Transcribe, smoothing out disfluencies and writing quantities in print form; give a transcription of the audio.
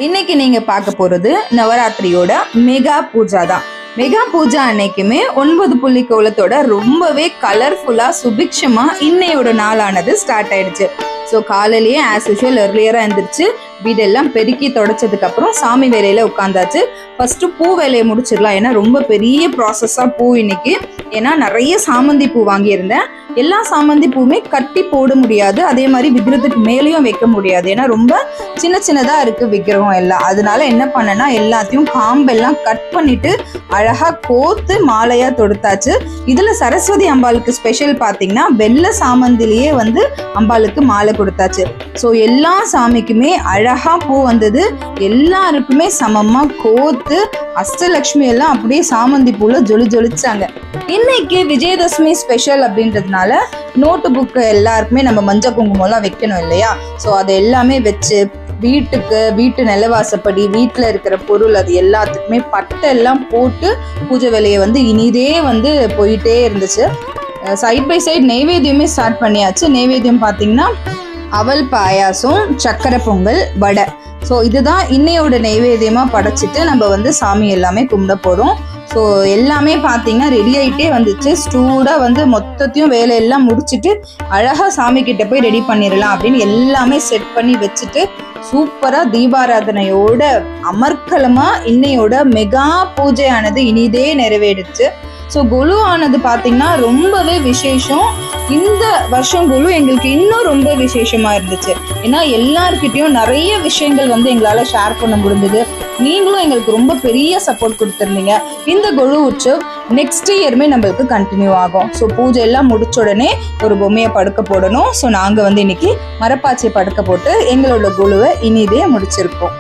இன்னைக்கு நீங்க பார்க்க போறது நவராத்திரியோட மெகா பூஜா தான். மெகா பூஜா அன்னைக்குமே 9 புள்ளி கோலத்தோட ரொம்பவே கலர்ஃபுல்லா சுபிக்ஷமா இன்னையோட நாளானது ஸ்டார்ட் ஆயிடுச்சு. ஸோ காலையிலேயே ஆஸ் யூஷுவல் எர்லியரா எழுந்திரிச்சு வீடெல்லாம் பெருக்கி தொடச்சதுக்கு அப்புறம் சாமி வேலையில உட்காந்தாச்சு. ஃபர்ஸ்ட் பூ வேலையை முடிச்சிடலாம், ஏன்னா ரொம்ப பெரிய ப்ராசஸா பூ இன்னைக்கு. ஏன்னா நிறைய சாமந்தி பூ வாங்கியிருந்தேன். எல்லா சாமந்தி பூவுமே கட்டி போட முடியாது, அதே மாதிரி விக்கிரத்துக்கு மேலேயும் வைக்க முடியாது, ஏன்னா ரொம்ப சின்ன சின்னதா இருக்கு விக்கிரகம் எல்லாம். அதனால என்ன பண்ணேன்னா எல்லாத்தையும் காம்பெல்லாம் கட் பண்ணிட்டு அழகா கோத்து மாலையா தொடுத்தாச்சு. இதுல சரஸ்வதி அம்பாளுக்கு ஸ்பெஷல் பாத்தீங்கன்னா வெள்ளை சாமந்திலேயே அம்பாளுக்கு மாலை கொடுத்தாச்சு. ஸோ எல்லா சாமிக்குமே அழகா பூ வந்தது. எல்லாருக்குமே சமமா கோத்து அஷ்டலட்சுமி எல்லாம் அப்படியே சாமந்தி பூல ஜொலிச்சாங்க. இன்னைக்கு விஜயதசமி ஸ்பெஷல் அப்படின்றதுனால நோட்டு புக்கு எல்லாருக்குமே நம்ம மஞ்சள் குங்குமம்லாம் வைக்கணும் இல்லையா? ஸோ அதை எல்லாமே வச்சு வீட்டு நிலவாசப்படி வீட்டில் இருக்கிற பொருள் அது எல்லாத்துக்குமே பட்டை எல்லாம் போட்டு பூஜை வேலையை இனிதே போயிட்டே இருந்துச்சு. சைட் பை சைட் நெய்வேத்தியமே ஸ்டார்ட் பண்ணியாச்சு. நெய்வேத்தியம் பார்த்தீங்கன்னா அவல் பாயாசம், சக்கரை பொங்கல், வடை. ஸோ இதுதான் இன்னையோட நெய்வேத்தியமாக படைச்சிட்டு நம்ம சாமி எல்லாமே கும்பிட போகிறோம். ஸோ எல்லாமே பார்த்தீங்கன்னா ரெடி ஆகிட்டே வந்துச்சு. ஸ்டூடாக மொத்தத்தையும் வேலையெல்லாம் முடிச்சுட்டு அழகாக சாமி கிட்ட போய் ரெடி பண்ணிடலாம் அப்படின்னு எல்லாமே செட் பண்ணி வச்சுட்டு சூப்பராக தீபாராதனையோட அமர்க்கலமாக இன்னையோட மெகா பூஜையானது இனிதே நிறைவேறிடுச்சு. ஸோ குழு ஆனது பார்த்தீங்கன்னா ரொம்பவே விசேஷம். இந்த வருஷம் குழு எங்களுக்கு இன்னும் ரொம்ப விசேஷமா இருந்துச்சு. ஏன்னா எல்லார்கிட்டையும் நிறைய விஷயங்கள் எங்களால் ஷேர் பண்ண முடிஞ்சது. நீங்களும் எங்களுக்கு ரொம்ப பெரிய சப்போர்ட் கொடுத்துருந்தீங்க. இந்த குழு உற்சவ் நெக்ஸ்ட் இயருமே நம்மளுக்கு கண்டினியூ ஆகும். ஸோ பூஜை எல்லாம் முடிச்ச உடனே ஒரு பொம்மையை படுக்க போடணும். ஸோ நாங்கள் இன்னைக்கு மரப்பாச்சியை படுக்க போட்டு எங்களோட குழுவை இனிதே முடிச்சிருக்கோம்.